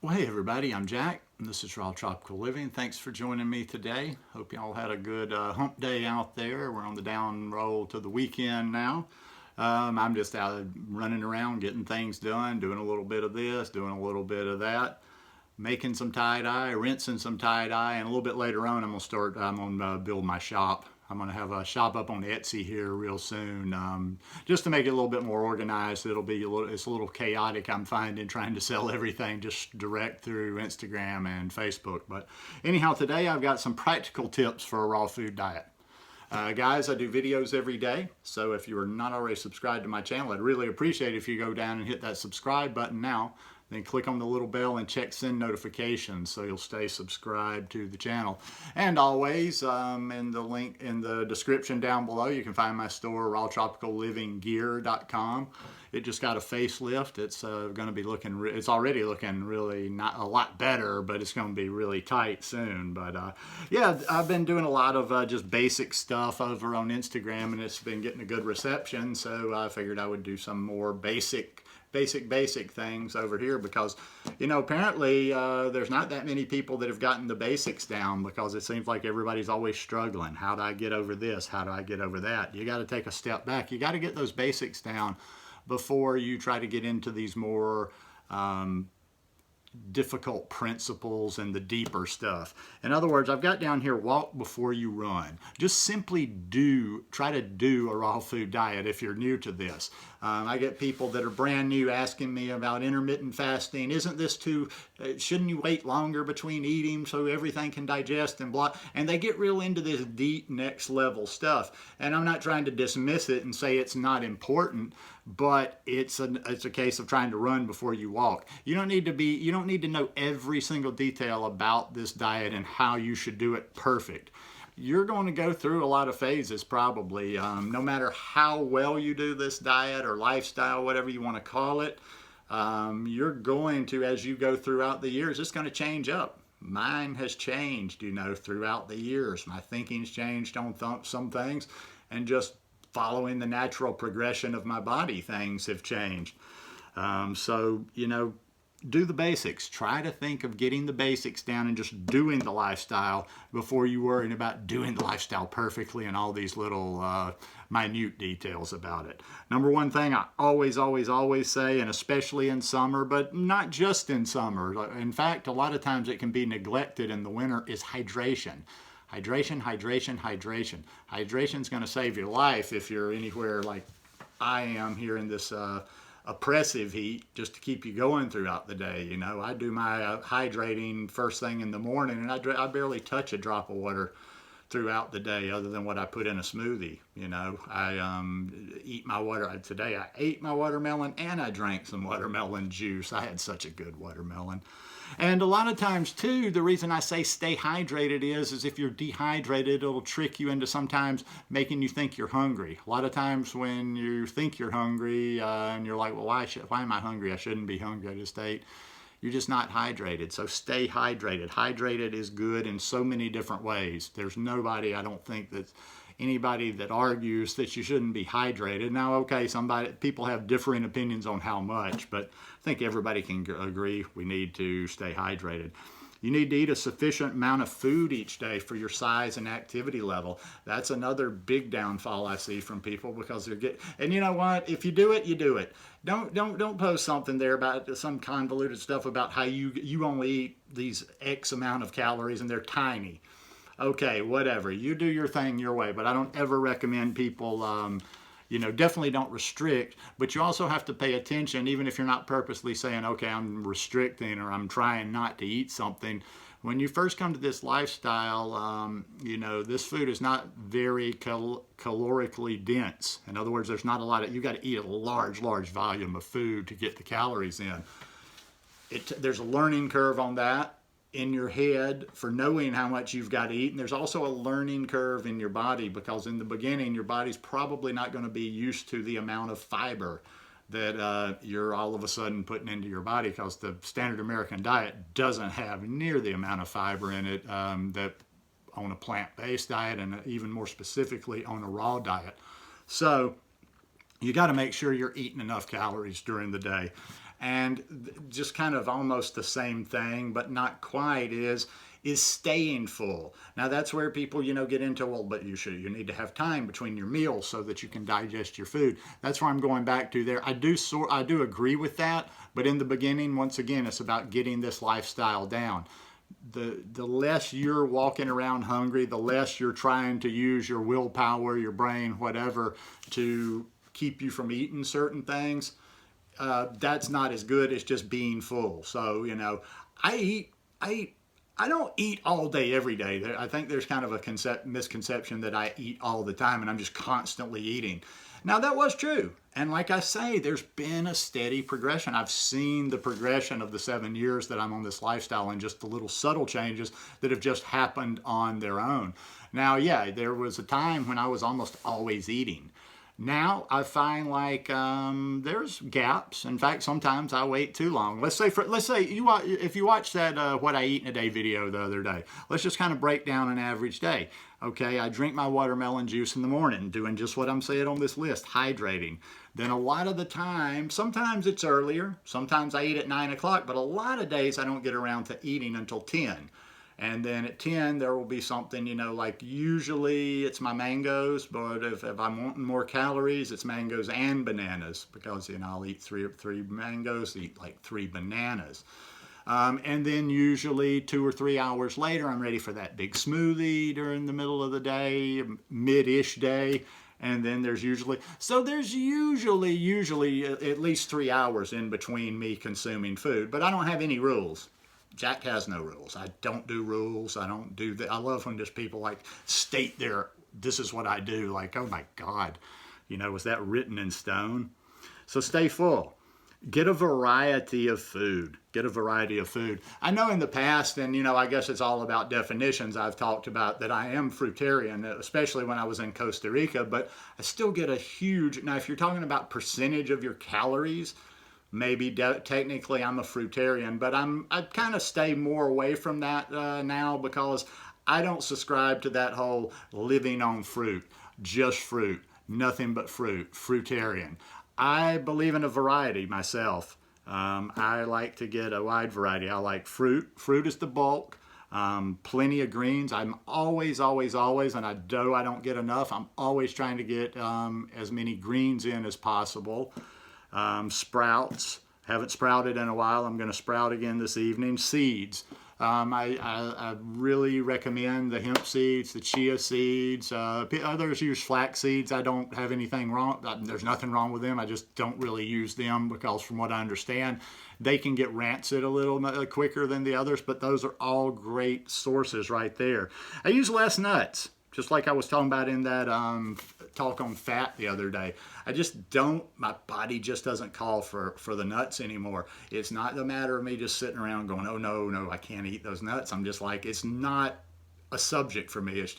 Well, hey everybody, I'm Jack, and this is Raw Tropical Living. Thanks for joining me today. Hope y'all had a good hump day out there. We're on the down roll to the weekend now. I'm just out running around, getting things done, doing a little bit of this, doing a little bit of that, making some tie-dye, rinsing some tie-dye, and a little bit later on I'm gonna build my shop. I'm gonna have a shop up on Etsy here real soon, just to make it a little bit more organized. It's a little chaotic, I'm finding, trying to sell everything just direct through Instagram and Facebook. But anyhow, today I've got some practical tips for a raw food diet. Guys, I do videos every day, so if you are not already subscribed to my channel, I'd really appreciate it if you go down and hit that subscribe button now. Then click on the little bell and check send notifications so you'll stay subscribed to the channel. And always, in the link in the description down below, you can find my store, rawtropicallivinggear.com. It just got a facelift. It's going to be looking, it's already looking really not a lot better, but it's going to be really tight soon. But yeah, I've been doing a lot of just basic stuff over on Instagram, and it's been getting a good reception. So I figured I would do some more basic things over here because, you know, apparently there's not that many people that have gotten the basics down, because it seems like everybody's always struggling. How do I get over this? How do I get over that? You got to take a step back. You got to get those basics down before you try to get into these more difficult principles and the deeper stuff. In other words, I've got down here, walk before you run. Just simply try to do a raw food diet if you're new to this. I get people that are brand new asking me about intermittent fasting. Isn't this shouldn't you wait longer between eating so everything can digest and blah? And they get real into this deep next level stuff. And I'm not trying to dismiss it and say it's not important, but it's a case of trying to run before you walk. You don't need to know every single detail about this diet and how you should do it perfect. You're going to go through a lot of phases probably, no matter how well you do this diet or lifestyle, whatever you want to call it. You're going to, as you go throughout the years, it's going to change up. Mine has changed, you know, throughout the years. My thinking's changed on some things, and just following the natural progression of my body, things have changed. So, you know, do the basics. Try to think of getting the basics down and just doing the lifestyle before you worry about doing the lifestyle perfectly and all these little minute details about it. Number one thing I always say, and especially in summer, but not just in summer. In fact, a lot of times it can be neglected in the winter, is hydration. Hydration, hydration, hydration. Hydration is going to save your life if you're anywhere like I am here in this oppressive heat, just to keep you going throughout the day. You know, I do my hydrating first thing in the morning, and I barely touch a drop of water throughout the day other than what I put in a smoothie. You know, I eat my water. Today I ate my watermelon and I drank some watermelon juice. I had such a good watermelon. And a lot of times too, the reason I say stay hydrated is if you're dehydrated, it'll trick you into sometimes making you think you're hungry. A lot of times when you think you're hungry and you're like, well, why am I hungry? I shouldn't be hungry. I just ate. You're just not hydrated. So stay hydrated. Hydrated is good in so many different ways. There's nobody, I don't think, that's anybody that argues that you shouldn't be hydrated. Now, okay, people have differing opinions on how much, but I think everybody can agree we need to stay hydrated. You need to eat a sufficient amount of food each day for your size and activity level. That's another big downfall I see from people, because and you know what? If you do it, you do it. Don't post something there about some convoluted stuff about how you only eat these X amount of calories and they're tiny. Okay, whatever. You do your thing your way, but I don't ever recommend people, you know, definitely don't restrict, but you also have to pay attention, even if you're not purposely saying, okay, I'm restricting or I'm trying not to eat something. When you first come to this lifestyle, you know, this food is not very calorically dense. In other words, there's not a lot of, you got to eat a large volume of food to get the calories in. There's a learning curve on that in your head for knowing how much you've got to eat, and there's also a learning curve in your body, because in the beginning your body's probably not going to be used to the amount of fiber that you're all of a sudden putting into your body, because the standard American diet doesn't have near the amount of fiber in it that on a plant-based diet, and even more specifically on a raw diet. So you got to make sure you're eating enough calories during the day. And just kind of almost the same thing, but not quite, is staying full. Now that's where people, get into, well, but you need to have time between your meals so that you can digest your food. That's where I'm going back to there. I do agree with that, but in the beginning, once again, it's about getting this lifestyle down. The less you're walking around hungry, the less you're trying to use your willpower, your brain, whatever, to keep you from eating certain things. That's not as good as just being full. So, I don't eat all day every day. I think there's kind of a misconception that I eat all the time and I'm just constantly eating. Now that was true. And like I say, there's been a steady progression. I've seen the progression of the 7 years that I'm on this lifestyle and just the little subtle changes that have just happened on their own. Now, yeah, there was a time when I was almost always eating. Now I find like there's gaps. In fact, sometimes I wait too long. Let's say if you watch that what I eat in a day video the other day, let's just kind of break down an average day. Okay, I drink my watermelon juice in the morning, doing just what I'm saying on this list, hydrating. Then a lot of the time, sometimes it's earlier, sometimes I eat at 9 o'clock, but a lot of days I don't get around to eating until 10. And then at 10, there will be something, like usually it's my mangoes, but if I'm wanting more calories, it's mangoes and bananas, because, I'll eat three mangoes, eat like 3 bananas. And then usually 2 or 3 hours later, I'm ready for that big smoothie during the middle of the day, mid-ish day. And then there's usually at least 3 hours in between me consuming food, but I don't have any rules. Jack has no rules. I don't do rules. I don't do that. I love when just people like state this is what I do. Like, oh my God, was that written in stone? So stay full. Get a variety of food. Get a variety of food. I know in the past, and I guess it's all about definitions, I've talked about that I am fruitarian, especially when I was in Costa Rica, but I still get a huge, now if you're talking about percentage of your calories, maybe technically I'm a fruitarian, but I kind of stay more away from that now, because I don't subscribe to that whole living on fruit, just fruit, nothing but fruit, fruitarian. I believe in a variety myself. I like to get a wide variety. I like fruit. Fruit is the bulk. Plenty of greens. I'm always, and I don't get enough, I'm always trying to get as many greens in as possible. Sprouts. Haven't sprouted in a while. I'm going to sprout again this evening. Seeds. I really recommend the hemp seeds, the chia seeds. Others use flax seeds. I don't have anything wrong. There's nothing wrong with them. I just don't really use them because, from what I understand, they can get rancid a little quicker than the others, but those are all great sources right there. I use less nuts. Just like I was talking about in that talk on fat the other day. My body just doesn't call for the nuts anymore. It's not the matter of me just sitting around going, oh no, I can't eat those nuts. I'm just like, it's not a subject for me. It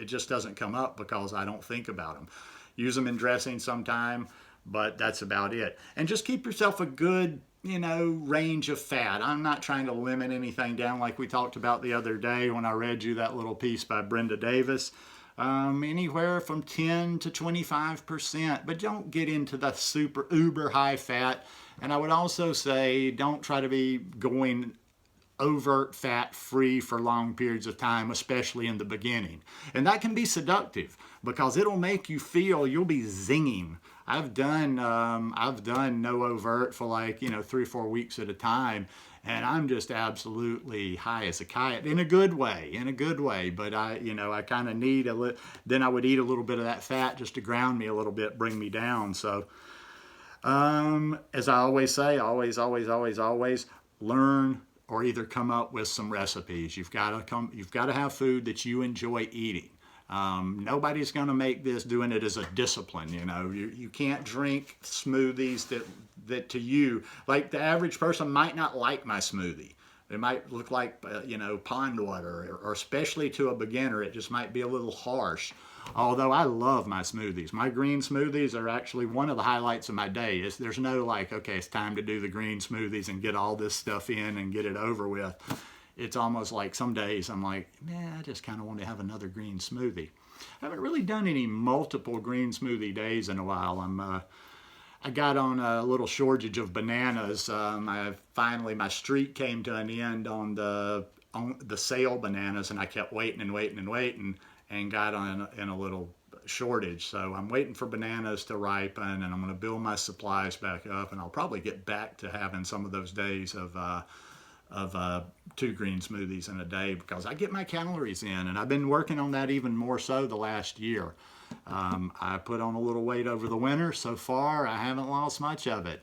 just doesn't come up because I don't think about them. Use them in dressing sometime, but that's about it. And just keep yourself a good, range of fat. I'm not trying to limit anything down like we talked about the other day when I read you that little piece by Brenda Davis. Anywhere from 10 to 25%, but don't get into the super uber high fat. And I would also say don't try to be going overt fat free for long periods of time, especially in the beginning. And that can be seductive because it'll make you feel you'll be zinging. I've done no overt for 3 or 4 weeks at a time, and I'm just absolutely high as a kite in a good way. But I kind of need then I would eat a little bit of that fat just to ground me a little bit, bring me down. So as I always say, always learn or either come up with some recipes. You've got to have food that you enjoy eating. Nobody's going to make this doing it as a discipline. You can't drink smoothies that to you, like the average person might not like my smoothie. It might look like pond water, or especially to a beginner, it just might be a little harsh. Although I love my smoothies. My green smoothies are actually one of the highlights of my day. There's no okay, it's time to do the green smoothies and get all this stuff in and get it over with. It's almost like some days I'm like, I just kind of want to have another green smoothie. I haven't really done any multiple green smoothie days in a while. I got on a little shortage of bananas. My streak came to an end on the sale bananas, and I kept waiting and waiting and waiting, and got on in a little shortage. So I'm waiting for bananas to ripen, and I'm going to build my supplies back up, and I'll probably get back to having some of those days of 2 green smoothies in a day, because I get my calories in, and I've been working on that even more so the last year. I put on a little weight over the winter. So far, I haven't lost much of it,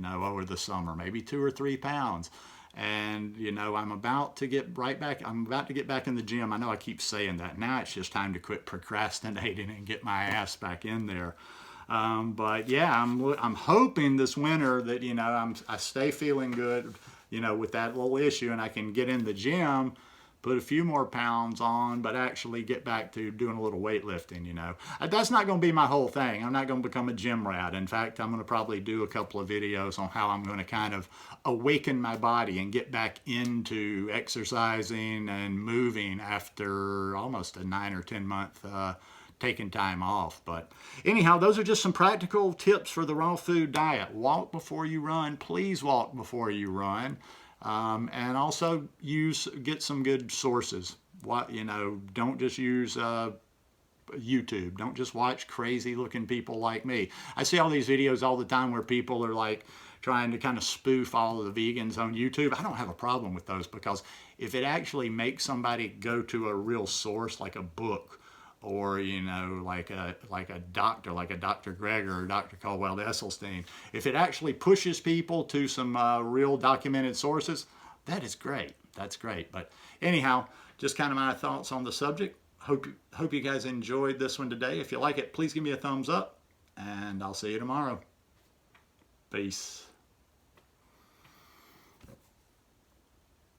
over the summer, maybe 2 or 3 pounds. And, I'm about to get back in the gym. I know I keep saying that. Now it's just time to quit procrastinating and get my ass back in there. But yeah, I'm hoping this winter that, I stay feeling good, with that little issue, and I can get in the gym, put a few more pounds on, but actually get back to doing a little weightlifting, That's not going to be my whole thing. I'm not going to become a gym rat. In fact, I'm going to probably do a couple of videos on how I'm going to kind of awaken my body and get back into exercising and moving after almost a 9 or 10 month taking time off. But anyhow, those are just some practical tips for the raw food diet. Walk before you run. Please walk before you run. And also get some good sources. Don't just use YouTube. Don't just watch crazy looking people like me. I see all these videos all the time where people are like trying to kind of spoof all of the vegans on YouTube. I don't have a problem with those, because if it actually makes somebody go to a real source, like a book, or like a doctor, like a Dr. Greger or Dr. Caldwell Esselstyn, if it actually pushes people to some real documented sources, that is great. That's great. But anyhow, just kind of my thoughts on the subject. Hope you guys enjoyed this one today. If you like it, please give me a thumbs up, and I'll see you tomorrow. Peace.